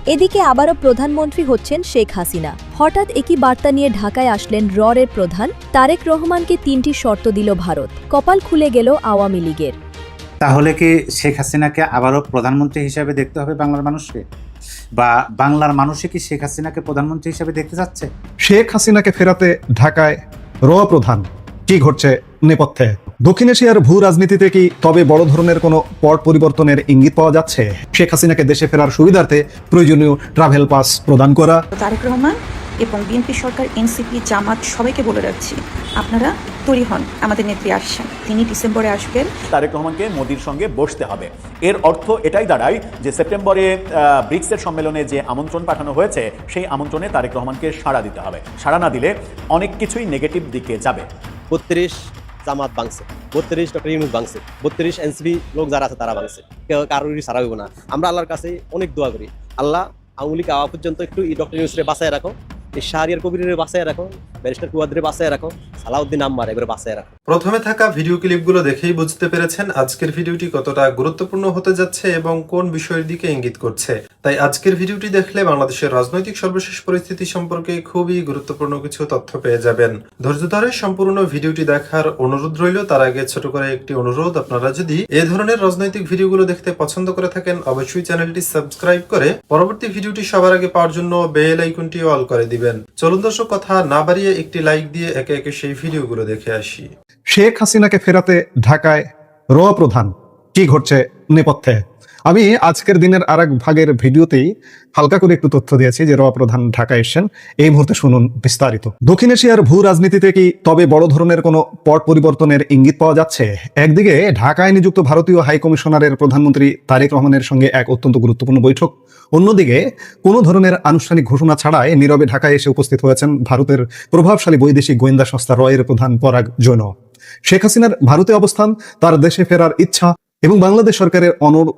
এদিকে আবারও প্রধানমন্ত্রী হচ্ছেন শেখ হাসিনা। হঠাৎ একই বার্তা নিয়ে ঢাকায় আসলেন র-এর প্রধান তারেক রহমানকে ৩টি শর্ত দিল ভারত। কপাল খুলে গেল আওয়ামী লীগের। তাহলে কি শেখ হাসিনাকে আবারও প্রধানমন্ত্রী হিসেবে দেখতে হবে বাংলার মানুষকে, বা বাংলার মানুষে কি শেখ হাসিনাকে প্রধানমন্ত্রী হিসেবে দেখতে যাচ্ছে? শেখ হাসিনাকে ফেরাতে ঢাকায় র প্রধান, কি ঘটছে নেপথ্যে? দক্ষিণ এশিয়ার ভূ রাজনীতিতে কি তবে বড় ধরনের কোনো পট পরিবর্তনের ইঙ্গিত পাওয়া যাচ্ছে? শেখ হাসিনাকে দেশে ফেরার সুবিধার্থে প্রয়োজনীয় ট্রাভেল পাস প্রদান করা। তারেক রহমান এবং বিএনপি সরকার, এনসিপি, জামাত সবাইকে বলে রাখছি, আপনারা তৈরি হন, আমাদের নেত্রী আসছেন, তিনি ডিসেম্বরে আসবেন। তারেক রহমানকে মোদির সঙ্গে বসতে হবে। এর অর্থ এটাই দাঁড়ায় যে সেপ্টেম্বরে ব্রিক্সের সম্মেলনে যে আমন্ত্রণ পাঠানো হয়েছে সেই আমন্ত্রণে তারেক রহমানকে সাড়া দিতে হবে। সাড়া না দিলে অনেক কিছুই নেগেটিভ দিকে যাবে। 32 জামাত ভাঙছে, 32 ডক্টর ইউনূস ভাঙছে, 32 এনসিপি লোক যারা আছে তারা ভাঙছে, কেউ কারোরই ছাড়া হইব না। আমরা আল্লাহর কাছে অনেক দোয়া করি, আল্লাহ আওয়ামী লীগ আওয়া পর্যন্ত একটু ডক্টর ইউনূসরে বাঁচায় রাখো, এই শাহরিয়ার কবিরের বাঁচায় রাখো, ব্যারিস্টার কুয়াদ্রে বাঁচায় রাখো, সালাউদ্দিন আম্মার এবারে বাঁচায় রাখো। প্রথমে থাকা ভিডিও ক্লিপগুলো দেখেই বুঝতে পেরেছেন আজকের ভিডিওটি কতটা গুরুত্বপূর্ণ হতে যাচ্ছে এবং কোন বিষয়ের দিকে ইঙ্গিত করছে। তাই আজকের ভিডিওটি দেখলে বাংলাদেশের রাজনৈতিক সর্বশেষ পরিস্থিতি সম্পর্কে খুবই গুরুত্বপূর্ণ কিছু তথ্য পেয়ে যাবেন। ধৈর্য ধরে সম্পূর্ণ ভিডিওটি দেখার অনুরোধ রইল। তার আগে ছোট করে একটি অনুরোধ, আপনারা যদি এ ধরনের রাজনৈতিক ভিডিওগুলো দেখতে পছন্দ করে থাকেন অবশ্যই চ্যানেলটি সাবস্ক্রাইব করে পরবর্তী ভিডিওটি সবার আগে পাওয়ার জন্য বেল আইকনটি অল করে দিবেন। চলুন দর্শক, কথা না বাড়িয়ে একটি লাইক দিয়ে একে একে সেই ভিডিওগুলো দেখে আসি। শেখ হাসিনাকে ফেরাতে ঢাকায় র প্রধান, কি ঘটছে নেপথ্যে? আমি আজকের দিনের আরেক ভাগের ভিডিওতেই হালকা করে একটু তথ্য দিয়েছি যে র প্রধান ঢাকায় এসেছেন। এই মুহূর্তে শুনুন বিস্তারিত। দক্ষিণ এশিয়ার ভূ রাজনীতিতে কি তবে বড় ধরনের কোনো পট পরিবর্তনের ইঙ্গিত পাওয়া যাচ্ছে? একদিকে ঢাকায় নিযুক্ত ভারতীয় হাই কমিশনারের প্রধানমন্ত্রী তারেক রহমানের সঙ্গে এক অত্যন্ত গুরুত্বপূর্ণ বৈঠক, অন্যদিকে কোনো ধরনের আনুষ্ঠানিক ঘোষণা ছাড়াই নীরবে ঢাকায় এসে উপস্থিত হয়েছেন ভারতের প্রভাবশালী বৈদেশিক গোয়েন্দা সংস্থা র-এর প্রধান পরাগ জৈন। শেখ হাসিনার ভারতে অবস্থান, তার দেশে ফেরার ইচ্ছা এবং বাংলাদেশ সরকারের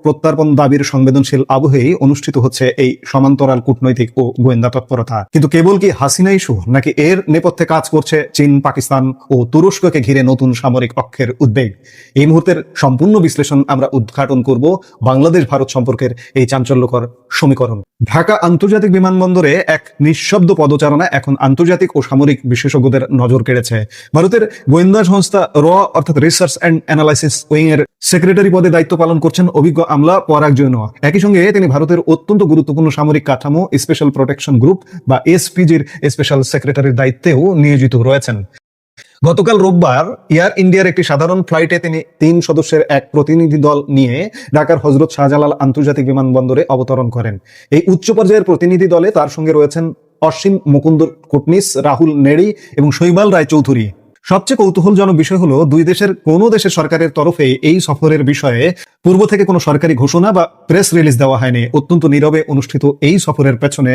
প্রত্যার্পণ দাবির সংবেদনশীল আবহেই অনুষ্ঠিত হচ্ছে এই সমান্তরাল কূটনৈতিক ও গোয়েন্দা তৎপরতা। কিন্তু কেবল কি হাসিনা ইস্যু, নাকি এর নেপথ্যে কাজ করছে চীন, পাকিস্তান ও তুরস্ককে ঘিরে নতুন সামরিক অক্ষের উদ্বেগ? এই মুহূর্তের সম্পূর্ণ বিশ্লেষণ আমরা উদ্ঘাটন করব বাংলাদেশ ভারত সম্পর্কের এই চাঞ্চল্যকর সমীকরণ। ঢাকা আন্তর্জাতিক বিমানবন্দরে এক নিঃশব্দ পদচারণা এখন আন্তর্জাতিক ও সামরিক বিশেষজ্ঞদের নজর কেড়েছে। ভারতের গোয়েন্দা সংস্থা র অর্থাৎ রিসার্চ অ্যান্ড অ্যানালাইসিস উইং এর সেক্রেটারি পদে দায়িত্ব পালন করছেন অভিজ্ঞ আমলা পরাগ জৈন। একই সঙ্গে তিনি ভারতের অত্যন্ত গুরুত্বপূর্ণ সামরিক কাঠামো স্পেশাল প্রোটেকশন গ্রুপ বা এসপিজির স্পেশাল সেক্রেটারির দায়িত্বেও নিয়োজিত রয়েছেন। গতকাল রোববার এয়ার ইন্ডিয়ার একটি সাধারণ ফ্লাইটে তিনি 3 সদস্যের এক প্রতিনিধি দল নিয়ে ঢাকার হযরত শাহজালাল আন্তর্জাতিক বিমানবন্দরে অবতরণ করেন। এই উচ্চ পর্যায়ের প্রতিনিধি দলে তার সঙ্গে রয়েছেন অসীম মুকুন্দ কোটনিস, রাহুল নেড়ি এবং শৈবাল রায় চৌধুরী। সবচেয়ে কৌতূহলজনক বিষয় হলো, দুই দেশের কোনো দেশের সরকারের তরফে এই সফরের বিষয়ে পূর্ব থেকে কোনো সরকারি ঘোষণা বা প্রেস রিলিজ দেওয়া হয়নি। অত্যন্ত নীরবে অনুষ্ঠিত এই সফরের পেছনে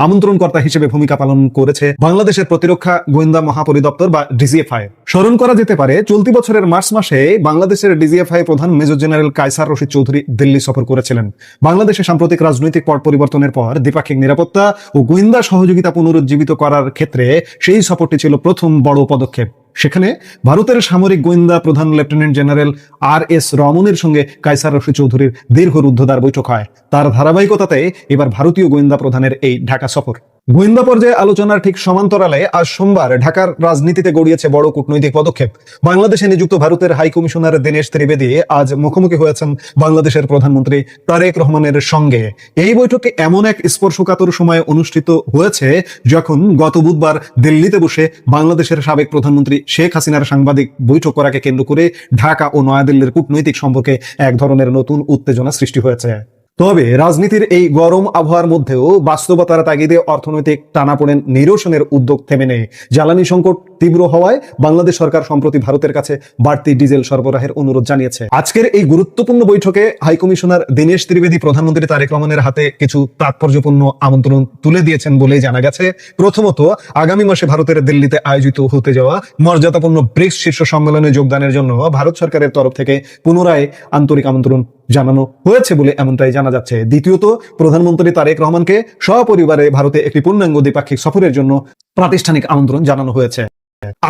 আমন্ত্রণকর্তা হিসেবে ভূমিকা পালন করেছে বাংলাদেশের প্রতিরক্ষা গোয়েন্দা মহাপরিদপ্তর বা ডিজিএফআই। স্মরণ করা যেতে পারে, চলতি বছরের মার্চ মাসে বাংলাদেশের ডিজিএফআই প্রধান মেজর জেনারেল কায়সার রশিদ চৌধুরী দিল্লি সফর করেছিলেন। বাংলাদেশের সাম্প্রতিক রাজনৈতিক পট পরিবর্তনের পর দ্বিপাক্ষিক নিরাপত্তা ও গোয়েন্দা সহযোগিতা পুনরুজ্জীবিত করার ক্ষেত্রে সেই সফরটি ছিল প্রথম বড় পদক্ষেপ। সেখানে ভারতের সামরিক গোয়েন্দা প্রধান লেফটেন্যান্ট জেনারেল আর.এস. রমনের সঙ্গে কায়সার রশিদ চৌধুরীর দীর্ঘ রুদ্ধদ্বার বৈঠক হয়। তার ধারাবাহিকতাতে এবার ভারতীয় গোয়েন্দা প্রধানের এই ঢাকা সফর। গোয়েন্দা পর্যায়ে আলোচনার ঠিক সমান্তরালে আজ সোমবার ঢাকার রাজনীতিতে গড়িয়েছে বড় কূটনৈতিক পদক্ষেপ। বাংলাদেশে নিযুক্ত ভারতের হাই কমিশনার দীনেশ ত্রিবেদী আজ মুখোমুখি হয়েছেন বাংলাদেশের প্রধানমন্ত্রী তারেক রহমানের সঙ্গে। এই বৈঠকে এমন এক স্পর্শকাতর সময়ে অনুষ্ঠিত হয়েছে যখন গত বুধবার দিল্লিতে বসে বাংলাদেশের সাবেক প্রধানমন্ত্রী শেখ হাসিনার সাংবাদিক বৈঠক করাকে কেন্দ্র করে ঢাকা ও নয়াদিল্লির কূটনৈতিক সম্পর্কে এক ধরনের নতুন উত্তেজনা সৃষ্টি হয়েছে। তবে রাজনীতির এই গরম আবহাওয়ার মধ্যেও বাস্তবতার তাগিদে অর্থনৈতিক টানাপোড়েন নিরসনের উদ্যোগ থেমে নেই। জ্বালানি সংকট তীব্র হওয়ায় বাংলাদেশ সরকার সম্প্রতি ভারতের কাছে বাড়তি ডিজেল সরবরাহের অনুরোধ জানিয়েছে। আজকের এই গুরুত্বপূর্ণ বৈঠকে হাই কমিশনার দীনেশ ত্রিবেদী প্রধানমন্ত্রী তারেক রহমানের হাতে কিছু তাৎপর্যপূর্ণ আমন্ত্রণ তুলে দিয়েছেন বলেই জানা গেছে। প্রথমত, আগামী মাসে ভারতের দিল্লিতে আয়োজিত হতে যাওয়া মর্যাদাপূর্ণ ব্রিক্স শীর্ষ সম্মেলনে যোগদানের জন্য ভারত সরকারের তরফ থেকে পুনরায় আন্তরিক আমন্ত্রণ জানানো হয়েছে বলে এমনটাই জানা যাচ্ছে। দ্বিতীয়ত, প্রধানমন্ত্রী তারেক রহমানকে সপরিবারে ভারতে একটি পূর্ণাঙ্গ দ্বিপাক্ষিক সফরের জন্য প্রাতিষ্ঠানিক আমন্ত্রণ জানানো হয়েছে।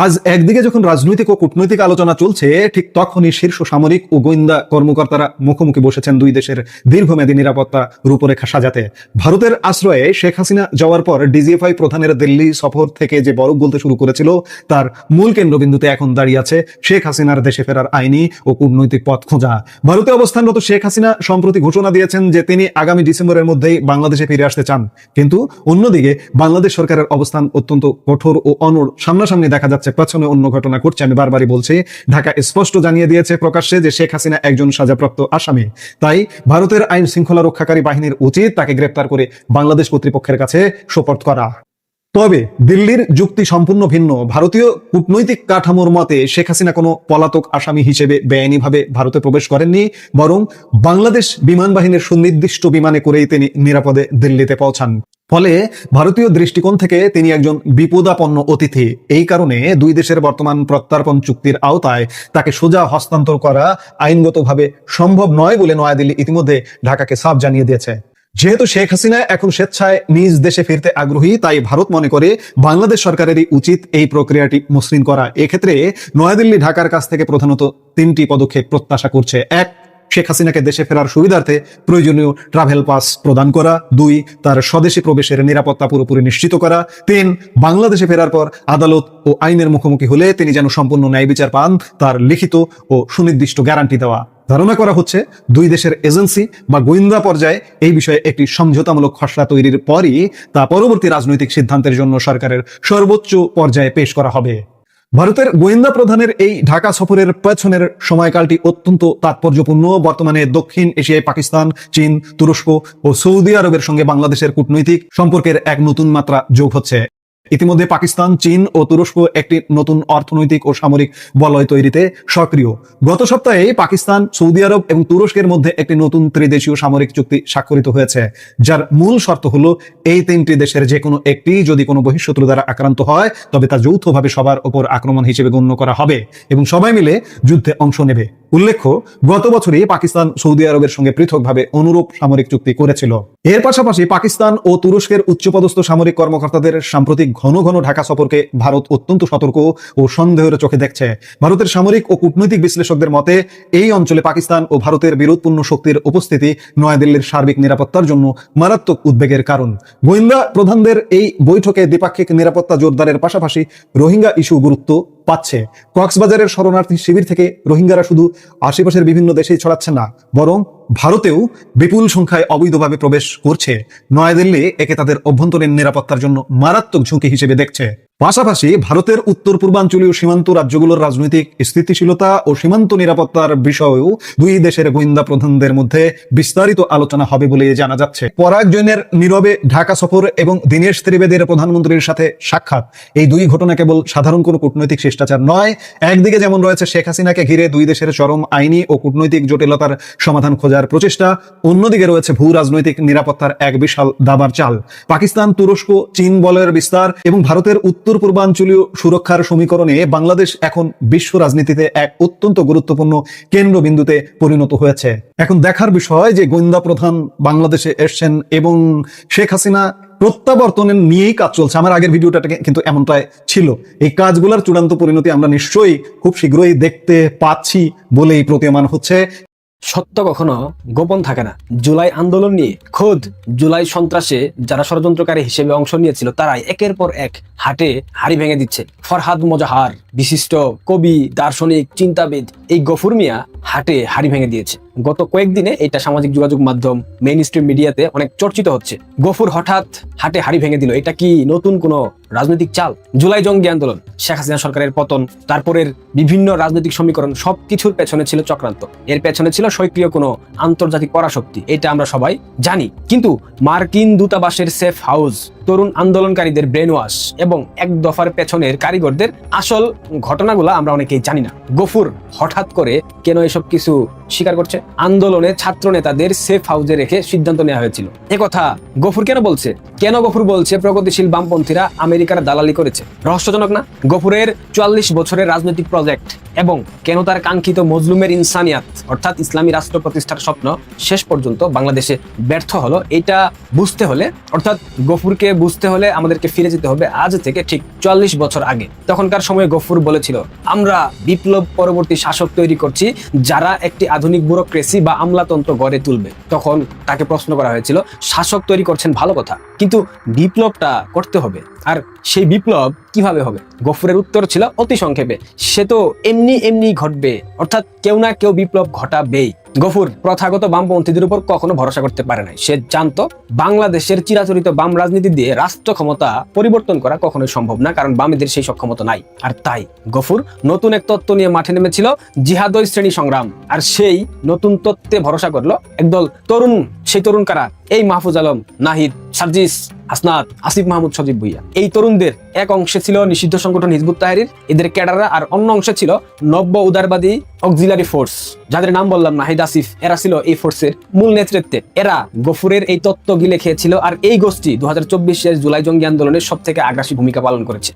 আজ একদিকে যখন রাজনৈতিক ও কূটনৈতিক আলোচনা চলছে, ঠিক তখনই শীর্ষ সামরিক ও গোয়েন্দা কর্মকর্তারা মুখোমুখি বসেছেন দুই দেশের দীর্ঘমেয়াদী নিরাপত্তা রূপরেখা সাজাতে। ভারতের আশ্রয়ে শেখ হাসিনা যাওয়ার পর ডিজিএফআই প্রধানের দিল্লি সফর থেকে যে বরফ গলতে শুরু করেছিল, তার মূল কেন্দ্রবিন্দুতে এখন দাঁড়িয়ে আছে শেখ হাসিনার দেশে ফেরার আইনি ও কূটনৈতিক পথ খোঁজা। ভারতে অবস্থানরত শেখ হাসিনা সম্প্রতি ঘোষণা দিয়েছেন যে তিনি আগামী ডিসেম্বরের মধ্যেই বাংলাদেশে ফিরে আসতে চান। কিন্তু অন্যদিকে বাংলাদেশ সরকারের অবস্থান অত্যন্ত কঠোর ও অনড়। সামনাসামনি দেখা যাচ্ছে, পেছনে অন্য ঘটনা ঘটছে। আমি বারবারই বলছি, ঢাকা স্পষ্ট জানিয়ে দিয়েছে প্রকাশ্যে যে শেখ হাসিনা একজন সাজাপ্রাপ্ত আসামি। তাই ভারতের আইন শৃঙ্খলা রক্ষাকারী বাহিনীর উচিত তাকে গ্রেপ্তার করে বাংলাদেশ কর্তৃপক্ষের কাছে সোপর্দ করা। তবে দিল্লির যুক্তি সম্পূর্ণ ভিন্ন। ভারতীয় কূটনৈতিক কাঠামোর মতে শেখ হাসিনা কোনো পলাতক আসামি হিসেবে বেআইনিভাবে ভারতে প্রবেশ করেননি, বরং বাংলাদেশ বিমান বাহিনীর সুনির্দিষ্ট বিমানে করেই তিনি নিরাপদে দিল্লিতে পৌঁছান। ফলে ভারতীয় দৃষ্টিকোণ থেকে তিনি একজন বিপদাপন্ন অতিথি। এই কারণে দুই দেশের বর্তমান প্রত্যার্পণ চুক্তির আওতায় তাকে সোজা হস্তান্তর করা আইনগতভাবে সম্ভব নয় বলে নয়াদিল্লি ইতিমধ্যে ঢাকাকে সাফ জানিয়ে দিয়েছে। যেহেতু শেখ হাসিনা এখন স্বেচ্ছায় নিজ দেশে ফিরতে আগ্রহী, তাই ভারত মনে করে বাংলাদেশ সরকারেরই উচিত এই প্রক্রিয়াটি মসৃণ করা। এক্ষেত্রে নয়াদিল্লি ঢাকার কাছ থেকে প্রধানত 3টি পদক্ষেপ প্রত্যাশা করছে। 1, শেখ হাসিনাকে দেশে ফেরার সুবিধার্থে প্রয়োজনীয় ট্রাভেল পাস প্রদান করা। 2, তার স্বদেশে প্রবেশের নিরাপত্তা পুরোপুরি নিশ্চিত করা। 3, বাংলাদেশে ফেরার পর আদালত ও আইনের মুখোমুখি হলে তিনি যেন সম্পূর্ণ ন্যায় বিচার পান, তার লিখিত ও সুনির্দিষ্ট গ্যারান্টি দেওয়া। ধারণা করা হচ্ছে দুই দেশের এজেন্সি বা গোয়েন্দা পর্যায়ে এই বিষয়ে একটি সমঝোতামূলক খসড়া তৈরির পরই তা পরবর্তী রাজনৈতিক সিদ্ধান্তের জন্য সরকারের সর্বোচ্চ পর্যায়ে পেশ করা হবে। ভারতের গোয়েন্দা প্রধানের এই ঢাকা সফরের পেছনের সময়কালটি অত্যন্ত তাৎপর্যপূর্ণ। বর্তমানে দক্ষিণ এশিয়ায় পাকিস্তান, চীন, তুরস্ক ও সৌদি আরবের সঙ্গে বাংলাদেশের কূটনৈতিক সম্পর্কের এক নতুন মাত্রা যোগ হচ্ছে। ইতিমধ্যে পাকিস্তান, চীন ও তুরস্ক একটি নতুন অর্থনৈতিক ও সামরিক বলয় তৈরিতে সক্রিয়। গত সপ্তাহে পাকিস্তান, সৌদি আরব এবং তুরস্কের মধ্যে একটি নতুন ত্রিদেশীয় সামরিক চুক্তি স্বাক্ষরিত হয়েছে, যার মূল শর্ত হলো এই 3টি দেশের যে কোনো একটি যদি কোনো বহিঃশত্রু দ্বারা আক্রান্ত হয়, তবে তা যৌথভাবে সবার ওপর আক্রমণ হিসেবে গণ্য করা হবে এবং সবাই মিলে যুদ্ধে অংশ নেবে। উল্লেখ্য, গত বছরই পাকিস্তান সৌদি আরবের সঙ্গে পৃথকভাবে অনুরূপ সামরিক চুক্তি করেছিল। এর পাশাপাশি পাকিস্তান ও তুরস্কের উচ্চপদস্থ সামরিক কর্মকর্তাদের সাম্প্রতিক ঘন ঘন ঢাকা সফরকে ভারত অত্যন্ত সতর্ক ও সন্দেহের চোখে দেখছে। ভারতের সামরিক ও কূটনৈতিক বিশ্লেষকদের মতে এই অঞ্চলে পাকিস্তান ও ভারতের বিরোধপূর্ণ শক্তির উপস্থিতি নয়াদিল্লির সার্বিক নিরাপত্তার জন্য মারাত্মক উদ্বেগের কারণ। গোয়েন্দা প্রধানদের এই বৈঠকে দ্বিপাক্ষিক নিরাপত্তা জোরদারের পাশাপাশি রোহিঙ্গা ইস্যু গুরুত্ব পাচ্ছে। কক্সবাজারের শরণার্থী শিবির থেকে রোহিঙ্গারা শুধু আশেপাশের বিভিন্ন দেশেই ছড়াচ্ছে না, বরং ভারতেও বিপুল সংখ্যায় অবৈধভাবে প্রবেশ করছে। নয়াদিল্লি একে তাদের অভ্যন্তরীণ নিরাপত্তার জন্য মারাত্মক ঝুঁকি হিসেবে দেখছে। পাশাপাশি ভারতের উত্তর পূর্বাঞ্চলীয় সীমান্ত রাজ্যগুলোর রাজনৈতিক স্থিতিশীলতা ও সীমান্ত নিরাপত্তার বিষয়েও দুই দেশের গোয়েন্দা প্রধানদের মধ্যে বিস্তারিত আলোচনা হবে বলে জানা যাচ্ছে। পরাগ জৈনের নীরবে ঢাকা সফর এবং দীনেশ ত্রিবেদীর প্রধানমন্ত্রীর সাথে সাক্ষাৎ, এই দুই ঘটনা কেবল সাধারণ কোনো কূটনৈতিক শিষ্টাচার নয়। একদিকে যেমন রয়েছে শেখ হাসিনাকে ঘিরে দুই দেশের চরম আইনি ও কূটনৈতিক জটিলতার সমাধান খোঁজার প্রচেষ্টা, অন্যদিকে রয়েছে ভূ রাজনৈতিক নিরাপত্তার এক বিশাল দাবার চাল। পাকিস্তান, তুরস্ক, চীন বলয়ের বিস্তার এবং ভারতের উত্তর পূর্বাঞ্চলীয় সুরক্ষার সমীকরণে বাংলাদেশ এখন বিশ্ব রাজনীতিতে এক অত্যন্ত গুরুত্বপূর্ণ কেন্দ্রবিন্দুতে পরিণত হয়েছে। এখন দেখার বিষয় যে গোয়েন্দা প্রধান বাংলাদেশে এসছেন এবং শেখ হাসিনা প্রত্যাবর্তনের নিয়েই কাজ চলছে। আমার আগের ভিডিওটা কিন্তু এমনটাই ছিল। এই কাজগুলোর চূড়ান্ত পরিণতি আমরা নিশ্চয়ই খুব শীঘ্রই দেখতে পাচ্ছি বলেই প্রতীয়মান হচ্ছে। সত্য কখনো গোপন থাকে না। জুলাই আন্দোলন নিয়ে খোদ জুলাই সন্ত্রাসে যারা ষড়যন্ত্রকারী হিসেবে অংশ নিয়েছিল, তারাই একের পর এক হাটে হাড়ি ভেঙে দিচ্ছে। ফরহাদ মোজাহার, বিশিষ্ট কবি, দার্শনিক, চিন্তাবিদ, এই গফুর মিয়া হাটে হাড়ি ভেঙে দিয়েছে। গত কয়েকদিনে এটা সামাজিক যোগাযোগ মাধ্যম, মেইন স্ট্রিম মিডিয়াতে অনেক চর্চিত হচ্ছে। গফুর হঠাৎ হাটে হাড়ি ভেঙে দিল, এটা কি নতুন কোনো রাজনৈতিক চাল? জুলাই জঙ্গি আন্দোলন, শেখ হাসিনা সরকারের পতন, তারপরের বিভিন্ন রাজনৈতিক সমীকরণ, সবকিছুর পেছনে ছিল চক্রান্ত। এর পেছনে ছিল সক্রিয় কোনো আন্তর্জাতিক পরাশক্তি, এটা আমরা সবাই জানি। কিন্তু মার্কিন দূতাবাসের সেফ হাউস, তরুণ আন্দোলনকারীদের ব্রেন ওয়াশ এবং এক দফার পেছনের কারিগরদের আসল ঘটনাগুলো আমরা অনেকেই জানি না। গফুর হঠাৎ করে কেন এসব কিছু স্বীকার করছে? আন্দোলনে ছাত্র নেতাদের সেফ হাউসে রেখে সিদ্ধান্ত নেওয়া হয়েছিল, একথা গফুর কেন বলছে? কেন গফুর বলছে প্রগতিশীল বামপন্থীরা আমেরিকার দালালি করেছে? রহস্যজনক না? গফুরের 44 বছরের রাজনৈতিক প্রজেক্ট এবং কেন তার কাঙ্ক্ষিত মজলুমের ইনসানিয়াত অর্থাৎ ইসলামী রাষ্ট্র প্রতিষ্ঠার স্বপ্ন শেষ পর্যন্ত বাংলাদেশে ব্যর্থ হলো, এটা বুঝতে হলে অর্থাৎ গফুরকে বুঝতে হলে আমাদেরকে ফিরে যেতে হবে আজ থেকে ঠিক ৪৪ বছর আগে। তখনকার সময়ে গফুর বলেছিল, আমরা বিপ্লব পরবর্তী শাসক তৈরি করছি যারা একটি আধুনিক ব্যুরোক্রেসি বা আমলাতন্ত্র গড়ে তুলবে। তখন তাকে প্রশ্ন করা হয়েছিল, শাসক তৈরি করছেন ভালো কথা, কিন্তু বিপ্লবটা করতে হবে, আর সেই বিপ্লব কিভাবে হবে? গফুরের উত্তর ছিল অতি সংক্ষেপে, সে তো এমনি এমনি ঘটবে, অর্থাৎ কেউ না কেউ বিপ্লব ঘটাবেই। গফুর প্রথাগত বামপন্থীদের উপর কখনো ভরসা করতে পারে নাই। সে জানতো বাংলাদেশের চিরাচরিত বাম রাজনীতি দিয়ে রাষ্ট্র ক্ষমতা পরিবর্তন করা কখনোই সম্ভব না, কারণ বামেদের সেই সক্ষমতা নাই। আর তাই গফুর নতুন এক তত্ত্ব নিয়ে মাঠে নেমেছিল, জিহাদই শ্রেণী সংগ্রাম। আর সেই নতুন তত্ত্বে ভরসা করলো একদল তরুণ। সেই তরুণ কারা? এই মাহফুজ আলম, নাহিদ, সার্জিস, হাসনাত, আসিফ মাহমুদ, সজীব ভুইয়া। এই তরুণদের এক অংশে ছিল নিষিদ্ধ সংগঠন হিজবুত তাহরির, এদের ক্যাডাররা, আর অন্য অংশে ছিল নব্য উদারবাদী অক্সিলারি ফোর্স, যাদের নাম বললাম, নাহিদ, আসিফ। এরা ছিল এই ফোর্সের মূল নেতৃত্বে। এরা গফুরের এই তত্ত্ব গিলে খেয়েছিল, আর এই গোষ্ঠী 2024 জুলাই জঙ্গি আন্দোলনের সব থেকে আগ্রাসী ভূমিকা পালন করেছে।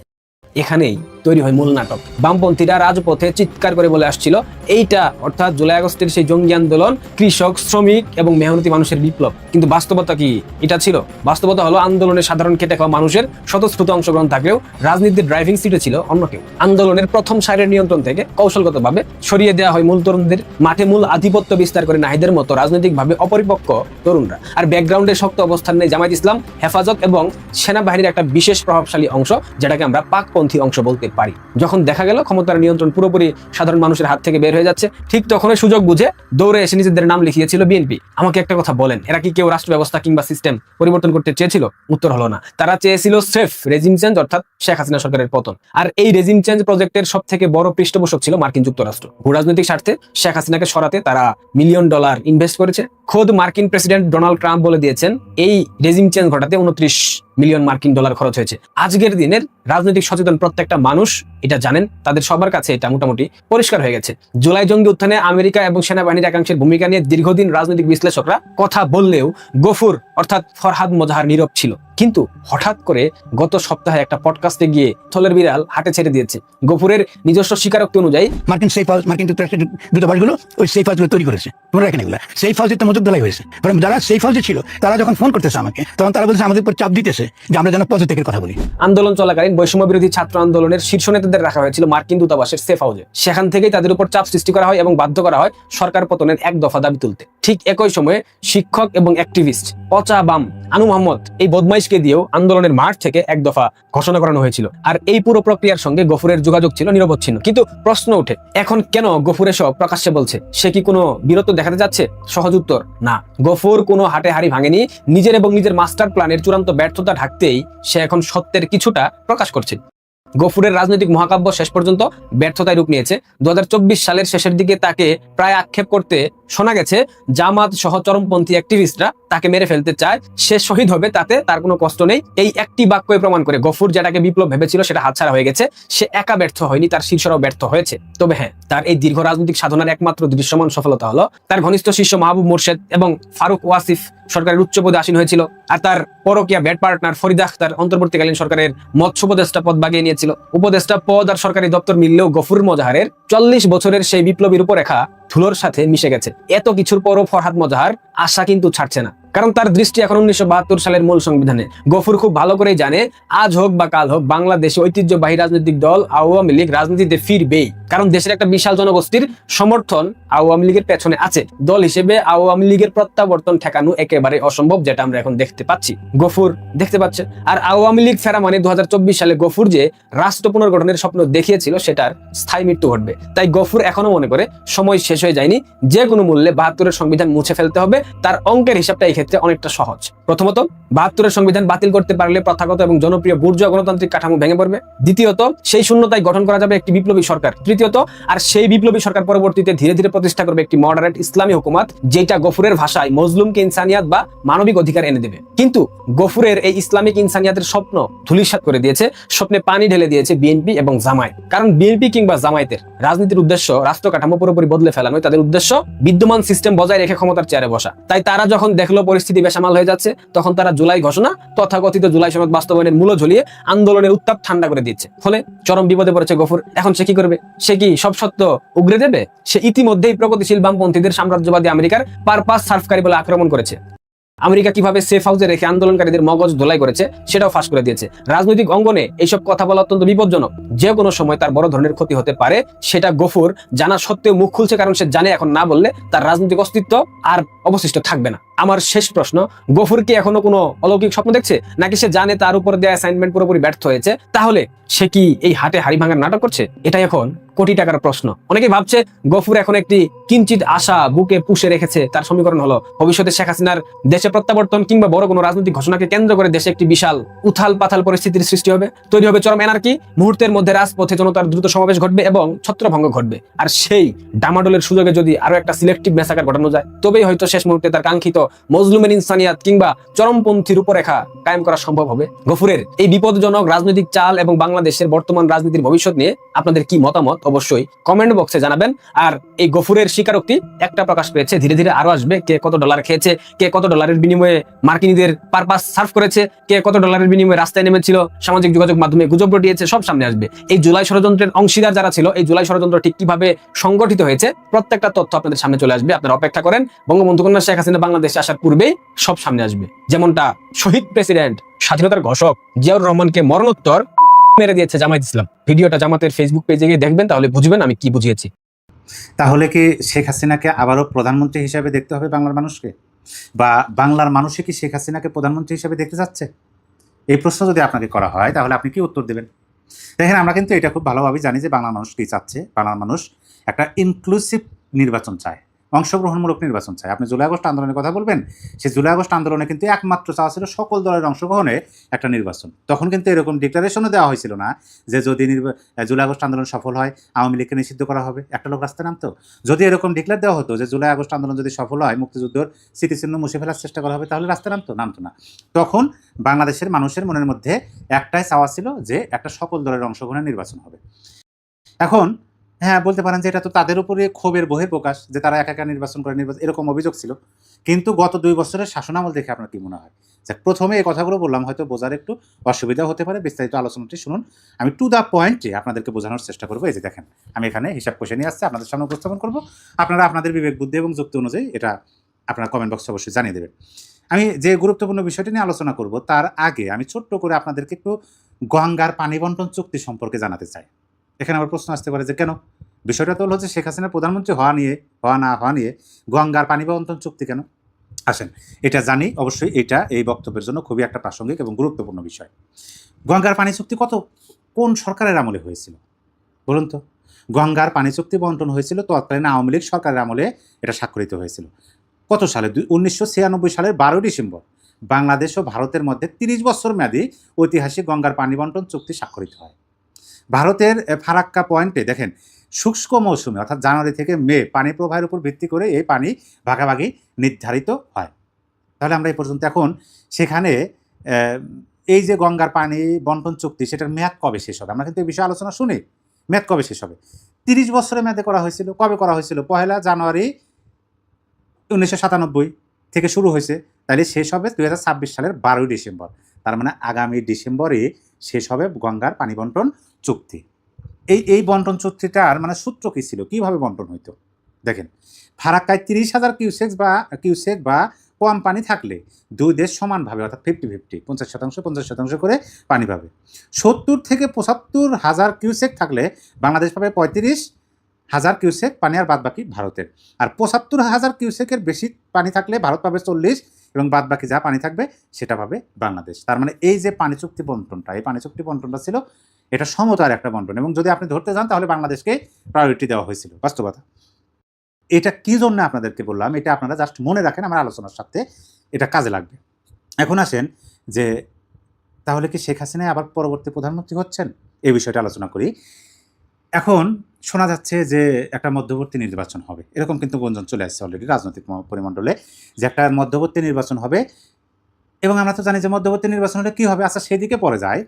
এখানেই তৈরি হয় মূল নাটক। বামপন্থীরা রাজপথে চিৎকার করে বলে আসছিল, এইটা অর্থাৎ জুলাই আগস্টের সেই জঙ্গি আন্দোলন কৃষক, শ্রমিক এবং মেহনতি মানুষের বিপ্লব। কিন্তু বাস্তবতা কি এটা ছিল? বাস্তবতা হলো আন্দোলনের সাধারণ খেটে খাওয়া মানুষের স্বতঃস্ফূর্ত অংশগ্রহণ থাকলেও রাজনীতির ড্রাইভিং সিটে ছিল অন্য কেউ। আন্দোলনের প্রথম সারির নিয়ন্ত্রণ থেকে কৌশলগতভাবে সরিয়ে দেওয়া হয় মূল তরুণদের। মাঠে মূল আধিপত্য বিস্তার করে নাহিদের মতো রাজনৈতিকভাবে অপরিপক্ক তরুণরা। আর ব্যাকগ্রাউন্ডে শক্ত অবস্থান নেই জামায়াত ইসলাম, হেফাজত এবং সেনাবাহিনীর একটা বিশেষ প্রভাবশালী অংশ, যেটাকে আমরা পাকপন্থী অংশ বলতে পারি। যখন দেখা গেল ক্ষমতার নিয়ন্ত্রণ পুরোপুরি সাধারণ মানুষের হাত থেকে বের হয়ে যাচ্ছে, ঠিক তখনই সুযোগ বুঝে দৌড়ে এসে নিজেদের নাম লিখিয়েছিল বিএনপি। আমাকে একটা কথা বলেন, এরা কি কেউ রাষ্ট্র ব্যবস্থা কিংবা সিস্টেম পরিবর্তন করতে চেয়েছিল? উত্তর হলো না। তারা চেয়েছিল স্রেফ রেজিম চেঞ্জ, অর্থাৎ শেখ হাসিনা সরকারের পতন। আর এই রেজিম চেঞ্জ প্রজেক্টের সব থেকে বড় পৃষ্ঠপোষক ছিল মার্কিন যুক্তরাষ্ট্র। ভূরাজনৈতিক স্বার্থে শেখ হাসিনাকে সরাতে তারা $1 মিলিয়ন ইনভেস্ট করেছে। খোদ মার্কিন প্রেসিডেন্ট ডোনাল্ড ট্রাম্প বলে দিয়েছেন, এই রেজিম চেঞ্জ ঘটাতে $29 মিলিয়ন খরচ হয়েছে। আজকের দিনের রাজনৈতিক সচেতন প্রত্যেকটা মানুষ এটা জানেন, তাদের সবার কাছে এটা মোটামুটি পরিষ্কার হয়ে গেছে। জুলাই জঙ্গি উত্থানে আমেরিকা এবং সেনাবাহিনীর একাংশের ভূমিকা নিয়ে দীর্ঘদিন রাজনৈতিক বিশ্লেষকরা কথা বললেও গফুর অর্থাৎ ফরহাদ মোজাহার নীরব ছিল। কিন্তু হঠাৎ করে গত সপ্তাহে একটা পডকাস্টে গিয়ে থলের বিড়াল হাটে ছেড়ে দিয়েছে। গফুরের নিজস্ব স্বীকারোক্তি অনুযায়ী মার্কিন যুক্তরাষ্ট্রের দূতাবাসগুলো ওই সেফ হাউসগুলো তৈরি করেছে। তোমরা দেখেন এগুলো সেফ হাউসে তো মজুদ ধলাই হয়েছে। যারা সেফ হাউসে ছিল তারা যখন ফোন করতেছে আমাকে, তখন তারা বলছে আমাদের উপর চাপ দিতেছে যে আমরা যেন পদত্যাগের কথা বলি। আন্দোলন চলাকালীন বৈষম্য বিরোধী ছাত্র আন্দোলনের শীর্ষ নেতাদের রাখা হয়েছিল মার্কিন দূতাবাসের সেফ হাউসে। সেখান থেকেই তাদের উপর চাপ সৃষ্টি করা হয় এবং বাধ্য করা হয় সরকার পতনের এক দফা দাবি তুলতে। ঠিক একই সময়ে শিক্ষক এবং অ্যাক্টিভিস্ট পচা বাম আনু মোহাম্মদ এই বদমাইশকে দিয়েও আন্দোলনের মাঠ থেকে এক দফা ঘোষণা করানো হয়েছিল। আর এই পুরো প্রক্রিয়ার সঙ্গে গফুরের যোগাযোগ ছিল নিরবচ্ছিন্ন। কিন্তু প্রশ্ন ওঠে, এখন কেন গফুর এসব প্রকাশ্যে বলছে? সে কি কোনো বীরত্ব দেখাতে যাচ্ছে? সহজ উত্তর, না। গফুর কোনো হাটে হাড়ি ভাঙেনি। নিজের এবং নিজের মাস্টার প্ল্যানের চূড়ান্ত ব্যর্থতা ঢাকতেই সে এখন সত্যের কিছুটা প্রকাশ করছে। গফুরের রাজনৈতিক মহাকাব্য শেষ পর্যন্ত ব্যর্থতায় রূপ নিয়েছে। 2024 সালের শেষের দিকে তাকে প্রায় আক্ষেপ করতে শোনা গেছে জামাত সহ চরমপন্থী অ্যাক্টিভিস্টরা তাকে মেরে ফেলতে চায়। সে শহীদ হবে, তাতে তার কোনো কষ্ট নেই। এই একটি বাক্যই প্রমাণ করে গফুর যেটাকে বিপ্লব ভেবেছিল সেটা হাতছাড়া হয়ে গেছে। সে একা ব্যর্থ হয়নি, তার শীর্ষরাও ব্যর্থ হয়েছে। তবে হ্যাঁ, তার এই দীর্ঘ রাজনৈতিক সাধনার একমাত্র দৃশ্যমান সফলতা হলো তার ঘনিষ্ঠ শিষ্য মাহবুব মোর্শেদ এবং ফারুক ওয়াসিফ সরকারের উচ্চ পদে আসীন হয়েছিল। আর তার পরকীয়া ব্যাড পার্টনার ফরিদ আখতার অন্তর্বর্তীকালীন সরকারের মৎস্য উপদেষ্টা পদ বাগিয়ে নিয়েছিল। উপদেষ্টা পদ আর সরকারি দপ্তর মিললেও গফুর মোজাহারের 40 বছরের সেই বিপ্লবীর রূপরেখা ধুলোর সাথে মিশে গেছে। এত কিছুর পরও ফরহাদ মোজাহার আশা কিন্তু ছাড়ছে না, কারণ তার দৃষ্টি এখন 1972 সালের মূল সংবিধানে। গফুর খুব ভালো করেই জানে, আজ হোক বা কাল হোক বাংলাদেশে ঐতিহ্যবাহী রাজনৈতিক দল আওয়ামী লীগ রাজনীতিতে ফিরবেই, কারণ দেশের একটা বিশাল জনগোষ্ঠীর সমর্থন আওয়ামী লীগের পেছনে আছে। দল হিসেবে আওয়ামী লীগের প্রত্যাবর্তন ঠেকানো একেবারে অসম্ভব, যেটা আমরা এখন দেখতে পাচ্ছি, গফুর দেখতে পাচ্ছে। আর আওয়ামী লীগ ফেরা মানে 2024 সালে গফুর যে রাষ্ট্র পুনর্গঠনের স্বপ্ন দেখিয়েছিল সেটার স্থায়ী মৃত্যু ঘটবে। তাই গফুর এখনো মনে করে সময় শেষ হয়ে যায়নি, যে কোনো মূল্যে 72-এর সংবিধান মুছে ফেলতে হবে। তার অঙ্কের হিসাবটা এই ক্ষেত্রে অনেকটা সহজ। প্রথমত, 72-এর সংবিধান বাতিল করতে পারলে প্রথাগত এবং জনপ্রিয় বুর্জোয়া গণতান্ত্রিক কাঠামো ভেঙে পড়বে। দ্বিতীয়ত, সেই শূন্যতায় গঠন করা যাবে একটি বিপ্লবী সরকার। তৃতীয়ত, আর সেই বিপ্লবী সরকার পরবর্তীতে ধীরে ধীরে প্রতিষ্ঠা করবে একটি মডারেট ইসলামী হুকুমত, যেটা গফুরের ভাষায় মজলুমকে ইনসানিয়াত বা মানবিক অধিকার এনে দেবে। কিন্তু গফুরের এই ইসলামিক ইনসানিয়াতের স্বপ্ন ধূলিসাৎ করে দিয়েছে, স্বপ্নে পানি ঢেলে দিয়েছে বিএনপি এবং জামায়াত। কারণ বিএনপি কিংবা জামায়াতের রাজনীতির উদ্দেশ্য রাষ্ট্র কাঠামো পুরোপুরি বদলে ফেলা নয়, তাদের উদ্দেশ্য বিদ্যমান সিস্টেম বজায় রেখে ক্ষমতার চেয়ারে বসা। তাই তারা যখন দেখলো পরিস্থিতি বেসামাল হয়ে যাচ্ছে, তখন তারা জুলাই ঘোষণা, তথাকথিত জুলাই সনদ বাস্তবায়নের মূল্য ঝুলিয়ে আন্দোলনের উত্তাপ ঠান্ডা করে দিচ্ছে। ফলে চরম বিপদে পড়েছে গফুর। এখন সে কি করবে? সে কি সব সত্য উগরে দেবে? সে ইতিমধ্যেই প্রগতিশীল বামপন্থীদের সাম্রাজ্যবাদী আমেরিকার পারপাস সার্ভকারী বলে আক্রমণ করেছে। আমেরিকা কিভাবে সেফ হাউসে রেখে আন্দোলনকারীদের মগজ ধোলাই করেছে সেটাও ফাঁস করে দিয়েছে। রাজনৈতিক অঙ্গনে এইসব কথা বলা অত্যন্ত বিপজ্জনক, যে কোনো সময় তার বড় ধরনের ক্ষতি হতে পারে। সেটা গফুর জানা সত্ত্বেও মুখ খুলছে, কারণ সে জানে এখন না বললে তার রাজনৈতিক অস্তিত্ব আর অবশিষ্ট থাকবে না। আমার শেষ প্রশ্ন, গফুর কি এখনো কোনো অলৌকিক স্বপ্ন দেখছে, নাকি সে জানে তার উপর দেওয়া অ্যাসাইনমেন্ট পুরোপুরি ব্যর্থ হয়েছে? তাহলে সে কি এই হাটে হাড়ি ভাঙার নাটক করছে? এটাই এখন কোটি টাকার প্রশ্ন। অনেকেই ভাবছে গফুর এখন একটি কিঞ্চিত আশা বুকে পুষে রেখেছে, তার সমীকরণ হলো ভবিষ্যতে শেখ হাসিনার দেশে প্রত্যাবর্তন কিংবা বড় কোনো রাজনৈতিক ঘোষণাকে কেন্দ্র করে দেশে একটি বিশাল উথাল পাথাল পরিস্থিতির সৃষ্টি হবে, তৈরি হবে চরম এনার্কি। মুহূর্তের মধ্যে রাজপথে জনতার দ্রুত সমাবেশ ঘটবে এবং ছত্রভঙ্গ ঘটবে। আর সেই ডামাডোলের সুযোগে যদি আরো একটা সিলেক্টিভ ম্যাসাকার ঘটানো যায়, তবেই হয়তো শেষ মুহূর্তে তার কাঙ্ক্ষিত মজলুমের ইনসানিয়াত কিংবা চরমপন্থী রূপরেখা কায়েম করা সম্ভব হবে। গফুরের এই বিপদজনক রাজনৈতিক চাল এবং বাংলাদেশের বর্তমান রাজনীতির ভবিষ্যৎ নিয়ে আপনাদের কি মতামত অবশ্যই কমেন্ট বক্সে জানাবেন। আর এই গফুরের স্বীকারোক্তি একটা প্রকাশ পেয়েছে, ধীরে ধীরে আরো আসবে। কে কত ডলার খেয়েছে, কে কত ডলারের বিনিময়ে মার্কিনীদের পারপাস সার্ভ করেছে, কে কত ডলারের বিনিময়ে রাস্তায় নেমেছিল, সামাজিক যোগাযোগ মাধ্যমে গুজব রটিয়েছে, সব সামনে আসবে। এই জুলাই ষড়যন্ত্রের অংশীদার যারা ছিল, এই জুলাই ষড়যন্ত্র ঠিক কিভাবে সংগঠিত হয়েছে, প্রত্যেকটা তথ্য আপনাদের সামনে চলে আসবে। আপনারা অপেক্ষা করেন। বঙ্গবন্ধু কন্যা শেখ হাসিনা বাংলাদেশে আসার পূর্বেই সব সামনে আসবে। যেমনটা শহীদ প্রেসিডেন্ট স্বাধীনতার ঘোষক জিয়াউর রহমানকে মরণোত্তর মেরে দিয়েছে জামায়াত ইসলাম। ভিডিওটা জামাতের ফেসবুক পেজে গিয়ে দেখবেন, তাহলে বুঝবেন আমি কি বুঝিয়েছি। তাহলে কি শেখ হাসিনাকে আবারও প্রধানমন্ত্রী হিসাবে দেখতে হবে বাংলার মানুষকে, বা বাংলার মানুষে কি শেখ হাসিনাকে প্রধানমন্ত্রী হিসাবে দেখতে চাচ্ছে? এই প্রশ্ন যদি আপনাকে করা হয়, তাহলে আপনি কি উত্তর দেবেন? দেখেন, আমরা কিন্তু এটা খুব ভালোভাবে জানি যে বাংলার মানুষ কি চাচ্ছে। বাংলার মানুষ একটা ইনক্লুসিভ নির্বাচন চায়, অংশগ্রহণমূলক নির্বাচন চায়। আপনি জুলাই আগস্ট আন্দোলনের কথা বলবেন, সেই জুলাই আগস্ট আন্দোলনে কিন্তু একমাত্র চাওয়া ছিল সকল দলের অংশগ্রহণে একটা নির্বাচন। তখন কিন্তু এরকম ডিক্লারেশনও দেওয়া হয়েছিল না যে যদি জুলাই আগস্ট আন্দোলন সফল হয় আওয়ামী লীগকে নিষিদ্ধ করা হবে, একটা লোক রাস্তায় নামতো। যদি এরকম ডিক্লেয়ার দেওয়া হতো যে জুলাই আগস্ট আন্দোলন যদি সফল হয় মুক্তিযুদ্ধের স্মৃতিচিহ্ন মুছে ফেলার চেষ্টা করা হবে, তাহলে রাস্তায় নামতো না। তখন বাংলাদেশের মানুষের মনের মধ্যে একটাই চাওয়া ছিল যে একটা সকল দলের অংশগ্রহণে নির্বাচন হবে। এখন হ্যাঁ, বলতে পারেন যে এটা তো তাদের উপরে ক্ষোভের বহিঃপ্রকাশ, যে তারা একা নির্বাচন করে এরকম অভিযোগ ছিল। কিন্তু গত 2 বছরের শাসনামল দেখে আপনার কি মনে হয়? যে প্রথমে এই কথাগুলো বললাম, হয়তো বোঝার একটু অসুবিধা হতে পারে, বিস্তারিত আলোচনাটি শুনুন। আমি টু দ্য পয়েন্টে আপনাদেরকে বোঝানোর চেষ্টা করবো। এই যে দেখেন, আমি এখানে হিসাব কষে নিয়ে আসছি, আপনাদের সামনে উপস্থাপন করবো। আপনারা আপনাদের বিবেক বুদ্ধি এবং যুক্তি অনুযায়ী এটা আপনারা কমেন্ট বক্সে অবশ্যই জানিয়ে দেবেন। আমি যে গুরুত্বপূর্ণ বিষয়টি নিয়ে আলোচনা করব, তার আগে আমি ছোট্ট করে আপনাদেরকে একটু গঙ্গার পানি বন্টন চুক্তি সম্পর্কে জানাতে চাই। এখানে আবার প্রশ্ন আসতে পারে যে কেন? বিষয়টা তো হচ্ছে শেখ হাসিনা প্রধানমন্ত্রী হওয়া না হওয়া নিয়ে গঙ্গার পানি বন্টন চুক্তি কেন? আসেন এটা জানি। অবশ্যই এটা এই বক্তব্যের জন্য খুবই একটা প্রাসঙ্গিক এবং গুরুত্বপূর্ণ বিষয়। গঙ্গার পানি চুক্তি কোন সরকারের আমলে হয়েছিল বলুন তো? গঙ্গার পানি চুক্তি বন্টন হয়েছিল তৎকালীন আওয়ামী লীগ সরকারের আমলে। এটা স্বাক্ষরিত হয়েছিল কত সালে? 1996 সালের 12 ডিসেম্বর বাংলাদেশ ও ভারতের মধ্যে 30 বছর মেয়াদী ঐতিহাসিক গঙ্গার পানি বন্টন চুক্তি স্বাক্ষরিত হয়। ভারতের ফারাক্কা পয়েন্টে দেখেন, শুষ্ক মৌসুমে অর্থাৎ জানুয়ারি থেকে মে পানি প্রবাহের উপর ভিত্তি করে এই পানি ভাগাভাগি নির্ধারিত হয়। তাহলে আমরা এই পর্যন্ত এখন সেখানে এই যে গঙ্গার পানি বন্টন চুক্তি, সেটার মেয়াদ কবে শেষ হবে? আমরা কিন্তু এই বিষয়ে আলোচনা শুনি। মেয়াদ কবে শেষ হবে? 30 বছরের মেয়াদে করা হয়েছিল। কবে করা হয়েছিল? 1 জানুয়ারি 1997 থেকে শুরু হয়েছে। তাহলে শেষ হবে 2026 সালের 12 ডিসেম্বর। তার মানে আগামী ডিসেম্বরে শেষ হবে গঙ্গার পানি বন্টন চুক্তি। এই বন্টন চুক্তিটার মানে সূত্র কী ছিল? কীভাবে বন্টন হইতো? দেখেন, ফারাক্কায় 30,000 কিউসেক বা কম পানি থাকলে দুই দেশ সমানভাবে অর্থাৎ 50-50 50% করে পানি পাবে। 70 থেকে 75,000 কিউসেক থাকলে বাংলাদেশ পাবে 35,000 কিউসেক পানি, আর বাদবাকি ভারতের। আর 75,000 কিউসেকের বেশি পানি থাকলে ভারত পাবে 40 এবং বাদবাকি যা পানি থাকবে সেটা পাবে বাংলাদেশ। তার মানে এই যে পানি চুক্তি বন্টনটা, এই পানি চুক্তি বন্টনটা ছিল এটা সমতার একটা বন্টন, এবং যদি আপনি ধরতে যান তাহলে বাংলাদেশকে প্রায়োরিটি দেওয়া হয়েছিল। বাস্তবতা এটা কি জন্য আপনাদেরকে বললাম, এটা আপনারা জাস্ট মনে রাখেন, আমার আলোচনার সাথে এটা কাজে লাগবে। এখন আসেন যে তাহলে কি শেখ হাসিনা আবার পরবর্তী প্রধানমন্ত্রী হচ্ছেন? এই বিষয়টা আলোচনা করি। এখন শোনা যাচ্ছে যে একটা মধ্যবর্তী নির্বাচন হবে, এরকম কিন্তু গুঞ্জন চলে আসছে অলরেডি রাজনৈতিক পরিমণ্ডলে, যে একটা মধ্যবর্তী নির্বাচন হবে। এবং আমরা তো জানি যে মধ্যবর্তী নির্বাচন হলে কী হবে। আচ্ছা, সেদিকে পরে যায়।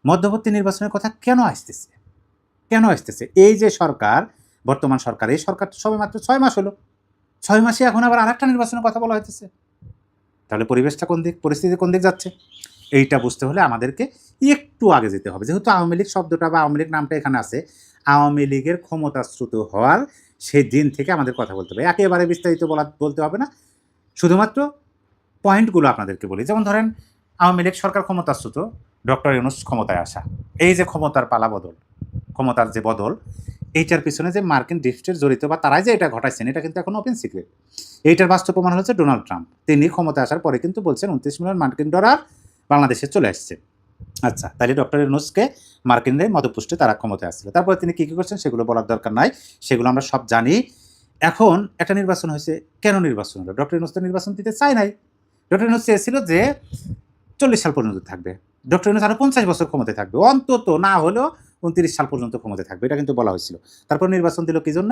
মধ্যবর্তী নির্বাচনের কথা কেন আসতেছে? এই যে সরকার, বর্তমান সরকার, এই সরকার তো সবে মাত্র 6 মাস হলো। 6 মাসে এখন আবার আরেকটা নির্বাচনের কথা বলা হইতেছে। তাহলে পরিস্থিতি কোন দিক যাচ্ছে? এইটা বুঝতে হলে আমাদেরকে একটু আগে যেতে হবে। যেহেতু আওয়ামী লীগ শব্দটা বা আওয়ামী লীগ নামটা এখানে আছে, আওয়ামী লীগের ক্ষমতাচ্যুত হওয়ার সেই দিন থেকে আমাদের কথা বলতে হবে। একেবারে বিস্তারিত বলতে হবে না, শুধুমাত্র পয়েন্টগুলো আপনাদেরকে বলি। যেমন ধরেন আওয়ামী লীগ সরকার ক্ষমতাচ্যুত, ডক্টর ইউনূস ক্ষমতায় আসা, এই যে ক্ষমতার পালা বদল, ক্ষমতার যে বদল, এইটার পিছনে যে মার্কিন ডিফটের জড়িত বা তারাই যে এটা ঘটাইছেন এটা কিন্তু এখন ওপেন সিক্রেট। এইটার বাস্তব প্রমাণ হচ্ছে ডোনাল্ড ট্রাম্প। তিনি ক্ষমতায় আসার পরে কিন্তু বলছেন 29 মিলিয়ন মার্কিন ডলার বাংলাদেশে চলে আসছে। আচ্ছা, তাহলে ডক্টর ইউনূসকে মার্কিনদের মদপুষ্টে তারা ক্ষমতায় আসছিল। তারপরে তিনি কী কী করছেন সেগুলো বলার দরকার নাই, সেগুলো আমরা সব জানি। এখন একটা নির্বাচন হয়েছে, কেন নির্বাচন হলো? ডক্টর ইউনূস তো নির্বাচন দিতে চায় নাই। ডক্টর ইউনূস চেয়েছিল যে 40 সাল পর্যন্ত থাকবে, ডক্টর ইউনূস আরও 50 বছর ক্ষমতায় থাকবে, অন্তত না হলেও 29 সাল পর্যন্ত ক্ষমতায় থাকবে, এটা কিন্তু বলা হয়েছিল। তারপর নির্বাচন দিল কি জন্য?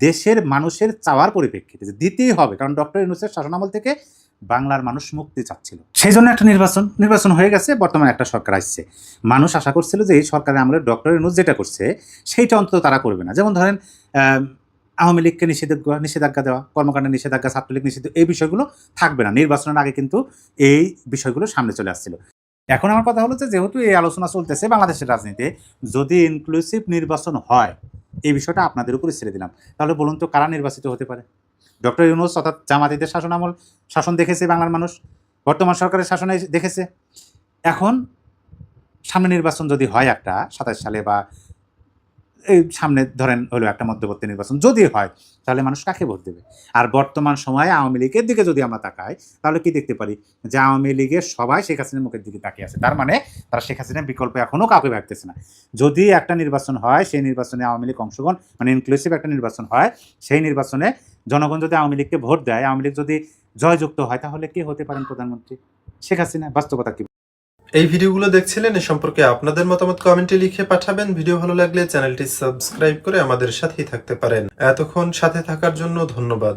দেশের মানুষের চাওয়ার পরিপ্রেক্ষিতে যে দিতেই হবে, কারণ ডক্টর ইউনূসের শাসনামল থেকে বাংলার মানুষ মুক্তি চাচ্ছিল। সেই জন্য একটা নির্বাচন হয়ে গেছে, বর্তমানে একটা সরকার আসছে। মানুষ আশা করছিল যে এই সরকারের আমলে ডক্টর ইউনূস যেটা করছে সেইটা অন্তত তারা করবে না। যেমন ধরেন আওয়ামী লীগকে নিষেধাজ্ঞা দেওয়া, কর্মকাণ্ডের নিষেধাজ্ঞা, ছাত্রলীগ নিষিদ্ধ, এই বিষয়গুলো থাকবে না। নির্বাচনের আগে কিন্তু এই বিষয়গুলো সামনে চলে আসছিল। এখন আমার কথা হলো যে যেহেতু এই আলোচনা চলতেছে বাংলাদেশের রাজনীতিতে, যদি ইনক্লুসিভ নির্বাচন হয়, এই বিষয়টা আপনাদের উপরে ছেড়ে দিলাম, তাহলে বলুন তো কারা নির্বাচিত হতে পারে? ডক্টর ইউনূস অর্থাৎ জামাতিদের শাসন দেখেছে বাংলার মানুষ, বর্তমান সরকারের শাসনে দেখেছে। এখন সামনে নির্বাচন যদি হয় একটা 27 সালে বা এই সামনে ধরেন হলো একটা মধ্যবর্তী নির্বাচন যদি হয়, তাহলে মানুষ কাকে ভোট দেবে? আর বর্তমান সময়ে আওয়ামী লীগের দিকে যদি আমরা তাকাই, তাহলে কি দেখতে পারি? যে আওয়ামী লীগের সবাই শেখ হাসিনার মুখের দিকে তাকিয়ে আছে। তার মানে তারা শেখ হাসিনার বিকল্প এখনও কাউকে ভাবতেছে না। যদি একটা নির্বাচন হয়, সেই নির্বাচনে আওয়ামী লীগ অংশগ্রহণ, মানে ইনক্লুসিভ একটা নির্বাচন হয়, সেই নির্বাচনে জনগণ যদি আওয়ামী লীগকে ভোট দেয়, আওয়ামী লীগ যদি জয়যুক্ত হয়, তাহলে কে হতে পারেন প্রধানমন্ত্রী? শেখ হাসিনা। বাস্তবতা কি? এই ভিডিওগুলো দেখছিলেন, এ সম্পর্কে আপনাদের মতামত কমেন্টে লিখে পাঠাবেন। ভিডিও ভালো লাগলে চ্যানেলটি সাবস্ক্রাইব করে আমাদের সাথেই থাকতে পারেন। এতক্ষণ সাথে থাকার জন্য ধন্যবাদ।